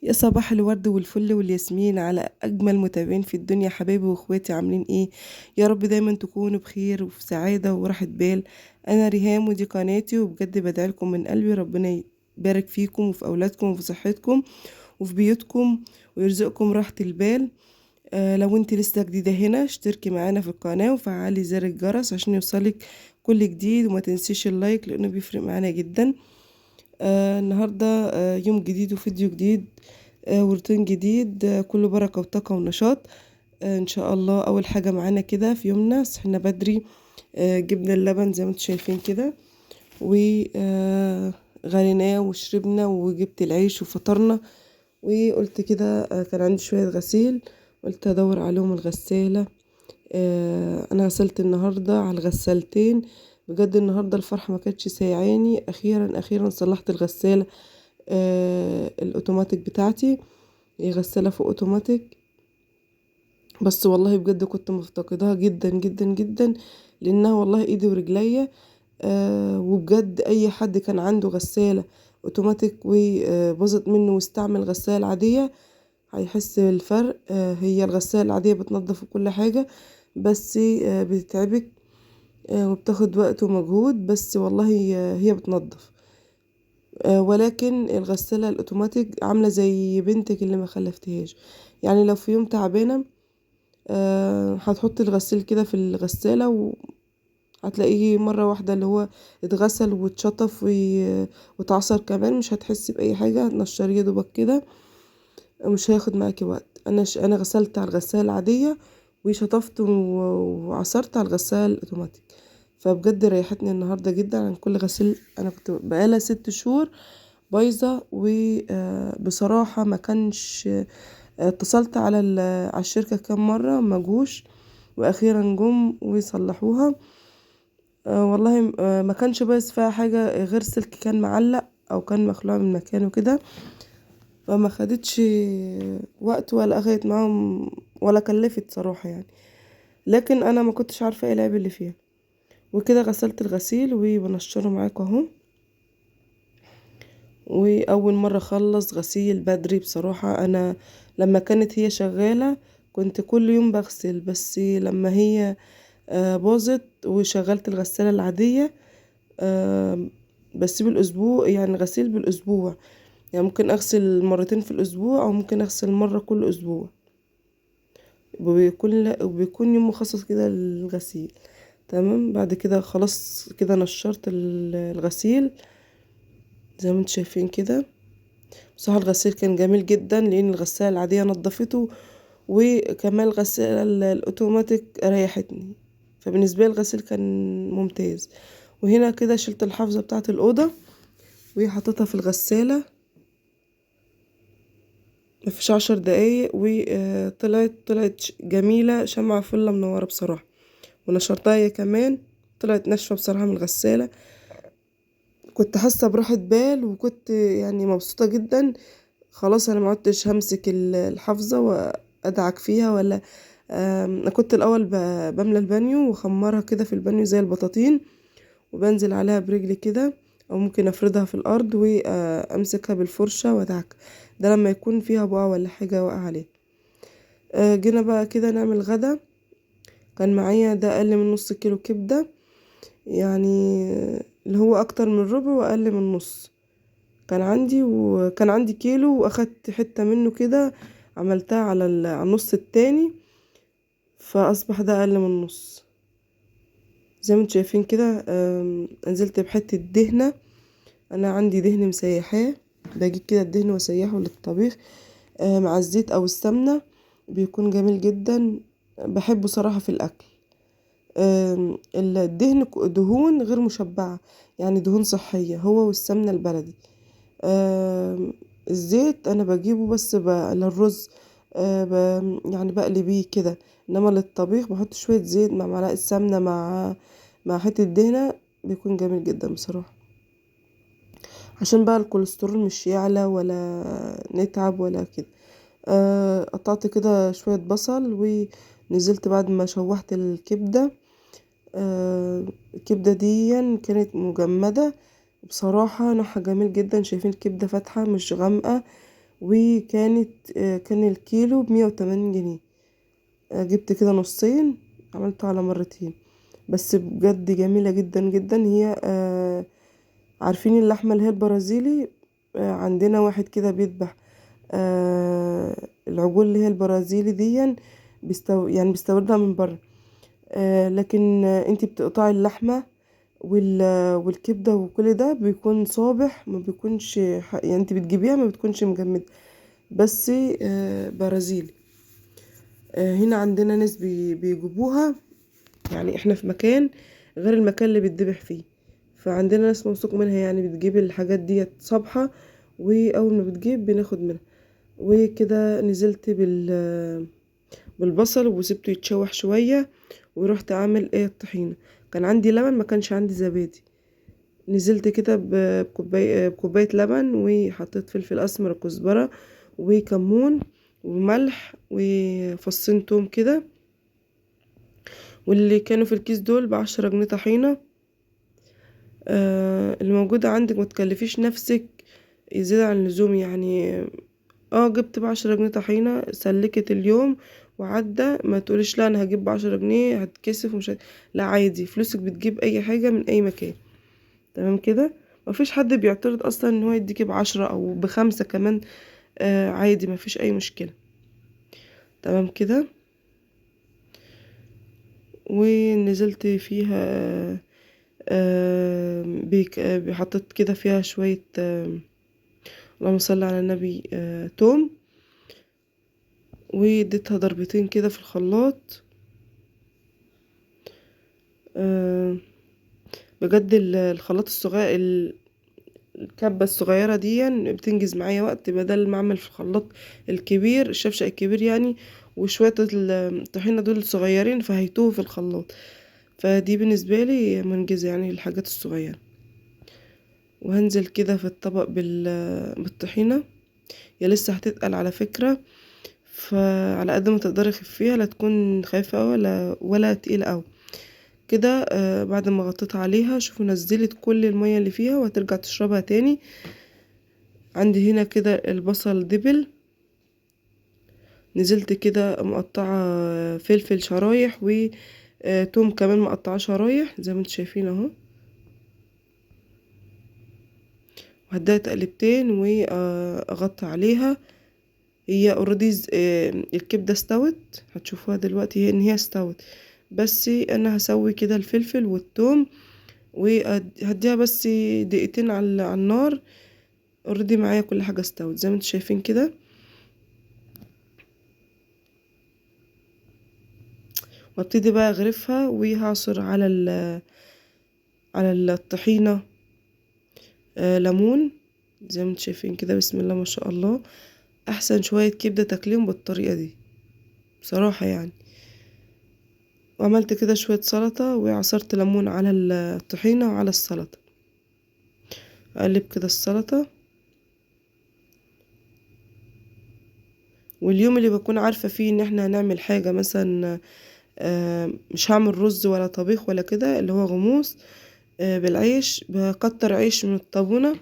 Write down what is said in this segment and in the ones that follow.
يا صباح الورد والفل والياسمين على اجمل متابعين في الدنيا، حبايبي واخواتي، عاملين ايه؟ يا رب دايما تكونوا بخير وفي سعاده وراحه بال. انا ريهام ودي قناتي، وبجد بدعي لكم من قلبي ربنا يبارك فيكم وفي اولادكم وفي صحتكم وفي بيوتكم ويرزقكم راحه البال. لو انت لسه جديده هنا اشتركي معانا في القناه وفعلي زر الجرس عشان يوصلك كل جديد، وما تنسيش اللايك لانه بيفرق معانا جدا. النهاردة يوم جديد وفيديو جديد، وروتين جديد، كله بركة وطاقة ونشاط. ان شاء الله. اول حاجة معانا كده في يومنا صحنا بدري، جبنا اللبن زي ما انتم شايفين كده، وغليناه وشربنا، وجبت العيش وفطرنا. وقلت كده كان عندي شوية غسيل، قلت ادور عليهم الغسالة. انا غسلت النهاردة على الغسالتين. بجد النهاردة الفرحة ما كانتش سايعاني، اخيرا اخيرا صلحت الغسالة الاوتوماتيك بتاعتي. هي غسالة فوق اوتوماتيك، بس والله بجد كنت مفتقداها جدا جدا جدا، لانها والله ايدي ورجليا. وبجد اي حد كان عنده غسالة اوتوماتيك وباظت منه واستعمل غسالة عادية هيحس بالفرق. هي الغسالة العادية بتنظف كل حاجة، بس بتتعبك، وبتاخد وقت ومجهود، بس والله هي بتنظف. ولكن الغسالة الأوتوماتيك عاملة زي بنتك اللي ما خلفتهاش. يعني لو في يوم تعبانة هتحط الغسيل كده في الغسالة، وهتلاقيه مرة واحدة اللي هو اتغسل واتشطف واتعصر كمان، مش هتحسي بأي حاجة، هتنشريه دوبك كده، مش هياخد معاكي وقت. انا غسلت على الغسالة العادية، وشطفت وعصرت على الغسالة الأوتوماتيك. فبجد ريحتني النهاردة جدا عن كل غسيل. انا كنت بقالها 6 شهور بايظة، وبصراحة ما كانش. اتصلت على الشركة كام مرة ما جوش، واخيرا جم وصلحوها. والله ما كانش بايظ فيها حاجة غير سلك كان معلق او كان مخلوع من مكانه كده، فما خدتش وقت ولا اخدت معاهم ولا كلفت صراحة يعني. لكن انا ما كنتش عارفة ايه العيب اللي فيها. وكده غسلت الغسيل وبنشره معاكم اهو. واول مره اخلص غسيل بدري بصراحه. انا لما كانت هي شغاله كنت كل يوم بغسل، بس لما هي باظت وشغلت الغساله العاديه، آه، بسيب الاسبوع، يعني غسيل بالاسبوع. يعني ممكن اغسل مرتين في الاسبوع، او ممكن اغسل مره كل اسبوع. وبيكون يوم مخصص كده للغسيل. تمام. بعد كده خلاص كده نشرت الغسيل زي ما انتم شايفين كده. بصراحة الغسيل كان جميل جدا، لان الغسالة العادية نظفته، وكمان الغسالة الاوتوماتيك ريحتني. فبالنسبة لي الغسيل كان ممتاز. وهنا كده شلت الحافظة بتاعة الأوضة وحطيتها في الغسالة، مفيش 10 دقايق، وطلعت جميلة، شمعة فلة منورة بصراحة. ونشرتها هي كمان، طلعت ناشفة بصراحة من الغسالة. كنت حاسة براحة بال، وكنت يعني مبسوطة جدا. خلاص انا ما عدتش همسك الحافظة وادعك فيها، ولا انا كنت الاول بملى البانيو واخمرها كده في البانيو زي البطاطين، وبنزل عليها برجلي كده، او ممكن افردها في الارض وامسكها بالفرشة وادعك. ده لما يكون فيها بقع ولا حاجة واقع عليها. جينا بقى كده نعمل غدا. كان معايا ده اقل من نص كيلو كبدة، يعني اللي هو اكتر من ربع واقل من نص. وكان عندي كيلو، واخدت حتة منه كده عملتها على النص التاني، فاصبح ده اقل من النص. زي ما انتم شايفين كده. نزلت بحتة دهنة. انا عندي دهن مسيحاه، بجيب كده الدهن واسيحه للطبيخ مع الزيت او السمنة، بيكون جميل جدا. بحبه صراحة في الاكل. الدهن دهون غير مشبعة، يعني دهون صحية، هو والسمنة البلدي. الزيت انا بجيبه بس للرز، يعني بقلي بيه كده. انما للطبيخ بحط شوية زيت مع معلقة سمنة مع حتة دهنة، بيكون جميل جدا بصراحة، عشان بقى الكوليسترول مش يعلى ولا نتعب ولا كده. قطعت كده شوية بصل، ونزلت بعد ما شوحت الكبدة. الكبدة دي كانت مجمدة بصراحة، نوعها جميل جدا. شايفين الكبدة فاتحة مش غامقة، وكانت كان الكيلو ب180 جنيه. جبت كده نصين، عملته على مرتين، بس بجد جميلة جدا جدا. هي عارفين اللحمة اللي هي البرازيلي؟ عندنا واحد كده بيذبح العجول اللي هي البرازيلي دي، يعني بيستوردها من بره. لكن انتي بتقطعي اللحمة والكبدة وكل ده بيكون صابح، ما بيكونش يعني انتي بتجيبيها ما بتكونش مجمدة، بس برازيلي. هنا عندنا ناس بيجيبوها، يعني احنا في مكان غير المكان اللي بيتذبح فيه، فعندنا ناس موثوق منها يعني بتجيب الحاجات ديت صبحة، واول ما بتجيب بناخد منها. وكده نزلت بالبصل وسبته يتشوح شوية، ورحت اعمل الطحينة. كان عندي لبن، ما كانش عندي زبادي. نزلت كده بكوباية لبن، وحطيت فلفل اسمر وكزبرة وكمون وملح وفصين توم كده، واللي كانوا في الكيس دول ب10 جنيه طحينة. اللي موجودة عندك ما تكلفيش نفسك زيادة عن اللزوم يعني. جبت ب10 جنيه طحينة، سلكت اليوم وعدى. ما تقوليش لا انا هجيب ب10 جنيه هتكسف ومش لا، عادي، فلوسك بتجيب اي حاجة من اي مكان. تمام كده، مفيش حد بيعترض اصلا ان هو يديكي ب10 او ب5 كمان. عادي، مفيش اي مشكلة. تمام كده، ونزلت فيها حطيت كده فيها شوية اللهم صل على النبي توم، واديتها ضربتين كده في الخلاط. بجد الخلاط الصغير، الكبة الصغيرة دي بتنجز معايا وقت، بدل ما اعمل في الخلاط الكبير، الشفشق الكبير يعني، وشوية الطحينة دول صغيرين فهيتوه في الخلاط. فدي بالنسبة لي منجزة يعني الحاجات الصغيرة. وهنزل كده في الطبق بالطحينة. هي لسه هتتقل على فكرة، فعلى قد ما تقدري خفيها، لا تكون خايفة ولا تقيلة اوي كده. بعد ما غطيت عليها، شوفوا نزلت كل المية اللي فيها وهترجع تشربها تاني. عندي هنا كده البصل دبل، نزلت كده مقطعة فلفل شرايح وتوم كمان مقطعة شرايح زي ما انتوا شايفين اهو. وهديها تقلبتين واغطي عليها. هي اوريدي الكبدة استوت، هتشوفوها دلوقتي ان هي استوت، بس انا هسوي كده الفلفل والثوم وهديها بس دقيقتين على النار. اوريدي معايا كل حاجة استوت زي ما انتوا شايفين كده. وابتدي بقى اغرفها وهعصر على الطحينة ليمون زي ما انتوا شايفين كده. بسم الله ما شاء الله، احسن شوية كبدة تاكليهم بالطريقة دي بصراحة يعني. وعملت كده شوية سلطة وعصرت ليمون على الطحينة وعلى السلطة. اقلب كده السلطة. واليوم اللي بكون عارفة فيه ان احنا هنعمل حاجة مثلا، مش هعمل رز ولا طبيخ ولا كده، اللي هو غموس بالعيش، بكتر عيش من الطابونة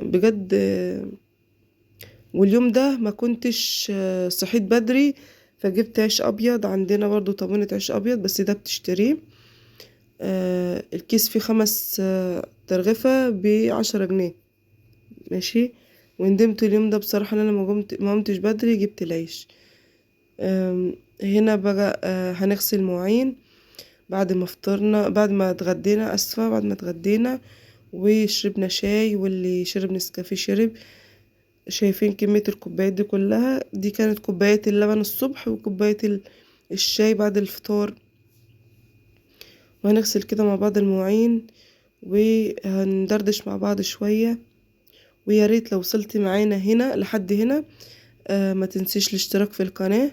بجد. واليوم ده ما كنتش صحيت بدري، فجبت عيش ابيض. عندنا برضو طابونة عيش ابيض بس ده بتشتريه. الكيس فيه 5 ترغفة ب10 جنيه. ماشي. وندمت اليوم ده بصراحة ان انا ما قمتش بدري جبت العيش. هنا بقى هنغسل مواعين بعد ما فطرنا، بعد ما اتغدينا، اسفة، بعد ما اتغدينا وشربنا شاي، واللي شرب نسكافيه شرب. شايفين كمية الكوبايات دي كلها؟ دي كانت كوباية اللبن الصبح وكوباية الشاي بعد الفطار. وهنغسل كده مع بعض المواعين وهندردش مع بعض شوية. ويا ريت لو وصلتي معانا هنا لحد هنا ما تنسيش الاشتراك في القناة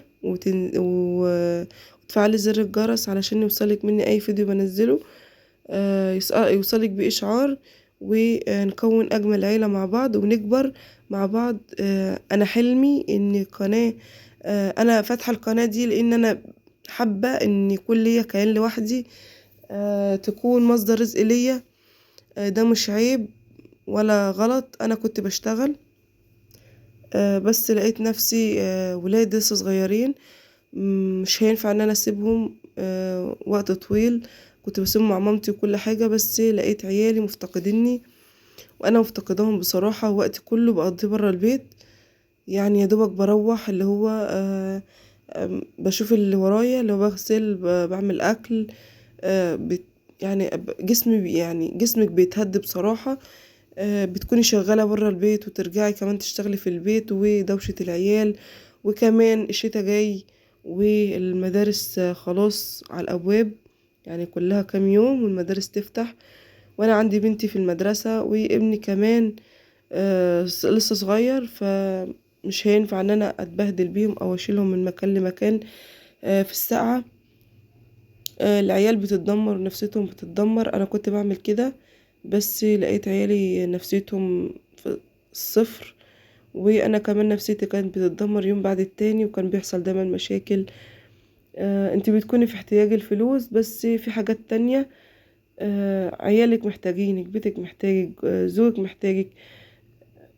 وتفعلي زر الجرس علشان يوصلك مني اي فيديو بنزله، يوصلك بإشعار، ونكون أجمل عيلة مع بعض ونكبر مع بعض. أنا حلمي إن قناة، أنا فاتحة القناة دي لأن أنا حابة إن يكون ليا كيان لوحدي، تكون مصدر رزق ليا. ده مش عيب ولا غلط، أنا كنت بشتغل بس لقيت نفسي ولادي لسه صغيرين، مش هينفع ان انا اسيبهم وقت طويل. كنت بسيبهم مع مامتي وكل حاجة، بس لقيت عيالي مفتقديني وانا مفتقداهم بصراحة. وقتي كله بقضيه برا البيت، يعني يا دوبك بروح اللي هو بشوف اللي ورايا، اللي هو بغسل، بعمل اكل. يعني يعني جسمك بيتهد بصراحة. بتكوني شغالة برا البيت وترجعي كمان تشتغلي في البيت ودوشة العيال، وكمان الشتا جاي والمدارس خلاص على الأبواب، يعني كلها كام يوم والمدارس تفتح. وأنا عندي بنتي في المدرسة وابني كمان لسه صغير، فمش هينفع ان انا اتبهدل بيهم او اشيلهم من مكان لمكان في الساعة. العيال بتتدمر، نفسيتهم بتتدمر. انا كنت بعمل كده، بس لقيت عيالي نفسيتهم في الصفر، وانا كمان نفسيتي كانت بتتدمر يوم بعد التاني، وكان بيحصل دايما مشاكل. انتي بتكوني في احتياج الفلوس، بس في حاجات تانية عيالك محتاجينك، بيتك محتاجك، زوجك محتاجك.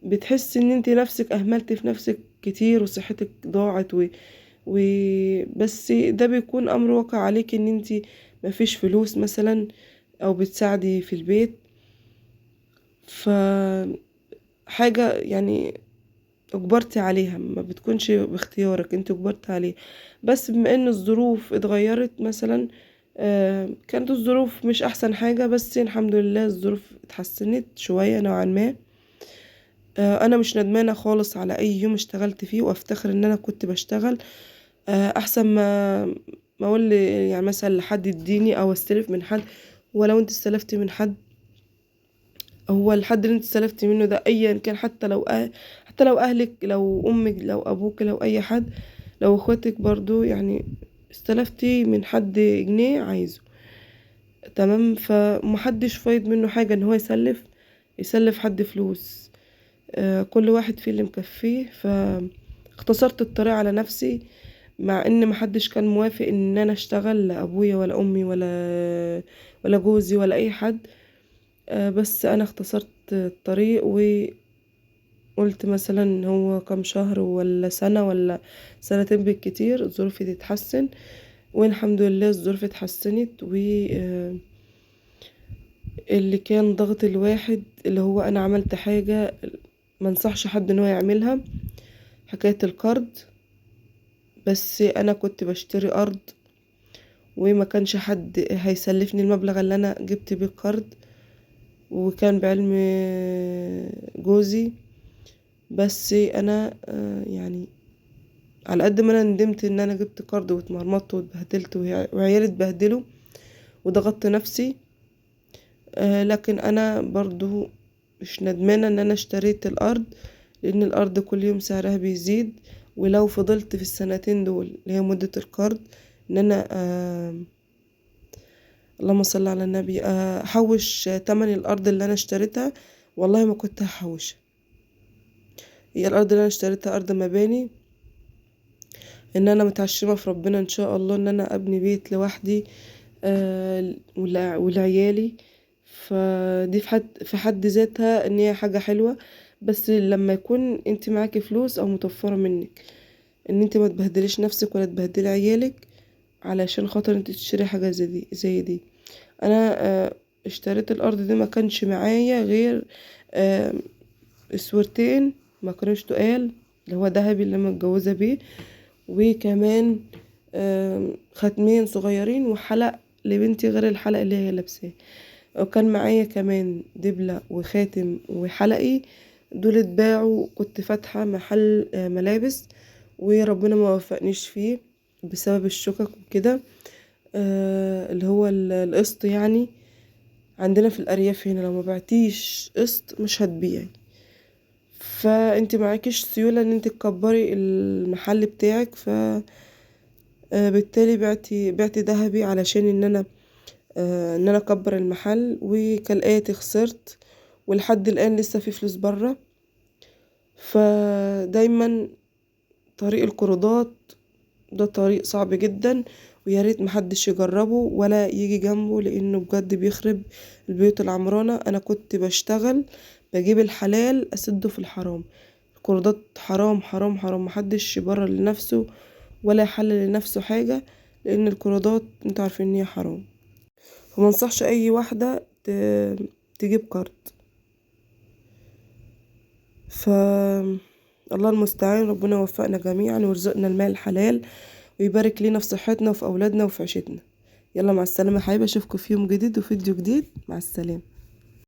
بتحس ان انتي نفسك اهملتي في نفسك كتير وصحتك ضاعت بس ده بيكون امر واقع عليك ان انتي مفيش فلوس مثلا، او بتساعدي في البيت. ف حاجة يعني اجبرتي عليها، ما بتكونش باختيارك، انت اجبرتي عليها. بس بما ان الظروف اتغيرت مثلا، كانت الظروف مش احسن حاجة، بس الحمد لله الظروف اتحسنت شوية نوعا ما. انا مش ندمانة خالص على اي يوم اشتغلت فيه، وافتخر ان انا كنت بشتغل احسن ما اقول يعني مثلا لحد يديني او استلف من حد. ولو انت استلفتي من حد، هو الحد اللي انت استلفتي منه ده ايا كان، حتى لو اهلك، لو امك، لو ابوك، لو اي حد، لو اخواتك برضو، يعني استلفتي من حد جنيه عايزه، تمام. فمحدش فايد منه حاجة ان هو يسلف حد فلوس. كل واحد فيه اللي مكفيه. فاختصرت الطريق على نفسي، مع ان محدش كان موافق ان انا اشتغل، لا ابويا ولا امي ولا جوزي ولا اي حد. بس انا اختصرت الطريق، وقلت مثلا هو كام شهر ولا سنة ولا سنتين بالكتير ظروفي تتحسن. والحمد لله الظروف اتحسنت. واللي كان ضغط الواحد اللي هو انا عملت حاجة ما انصحش حد ان هو يعملها، حكاية القرض. بس انا كنت بشتري ارض، وما كانش حد هيسلفني المبلغ اللي انا جبت بيه القرض، وكان بعلم جوزي. بس انا يعني على قد ما انا ندمت ان انا جبت قرض واتمرمطت واتبهدلت وعيالي اتبهدلوا وضغطت نفسي، لكن انا برضو مش ندمانة ان انا اشتريت الارض، لان الارض كل يوم سعرها بيزيد. ولو فضلت في السنتين دول اللي هي مدة القرض ان انا اللهم صل على النبي احوش تمن الارض اللي انا اشتريتها، والله ما كنت هحوشها. هي الارض اللي انا اشتريتها ارض مباني، ان انا متعشمة في ربنا ان شاء الله ان انا ابني بيت لوحدي ولعيالي. فدي في حد ذاتها ان هي حاجة حلوة. بس لما يكون انت معاكي فلوس او متوفرة منك، ان انت ما تبهدليش نفسك ولا تبهدلي عيالك علشان خاطر انت تشتري حاجة زي دي. انا اشتريت الارض دي، ما كانش معايا غير آه، اسورتين ما كانوش تقال، اللي هو دهبي اللي انا متجوزة بيه، وكمان ختمين صغيرين وحلق لبنتي غير الحلق اللي هي لابساه. وكان معايا كمان دبلة وخاتم وحلقي، دول اتباعوا. كنت فاتحة محل ملابس، وربنا ما وفقنيش فيه بسبب الشقق وكده. اللي هو القسط يعني. عندنا في الأرياف هنا لو ما بعتيش قسط مش هتبيعي، فانت معاكيش سيولة ان انت تكبري المحل بتاعك. بالتالي بعتي ذهبي علشان ان انا اكبر المحل، وكالآتي خسرت. ولحد الآن لسه في فلوس برا. فدايما طريق القروضات ده طريق صعب جدا، وياريت محدش يجربه ولا يجي جنبه، لانه بجد بيخرب البيوت العمرانة. انا كنت بشتغل بجيب الحلال اسده في الحرام، القروضات حرام حرام حرام، محدش يبرر لنفسه ولا يحلل لنفسه حاجة، لان القروضات انتوا عارفين ان هي حرام. فمنصحش اي واحدة تجيب قرض. ف الله المستعان، ربنا يوفقنا جميعا ويرزقنا المال الحلال ويبارك لينا في صحتنا وفي اولادنا وفي عيشتنا. يلا مع السلامة يا حبايبي، اشوفكم في يوم جديد وفيديو جديد، مع السلامة.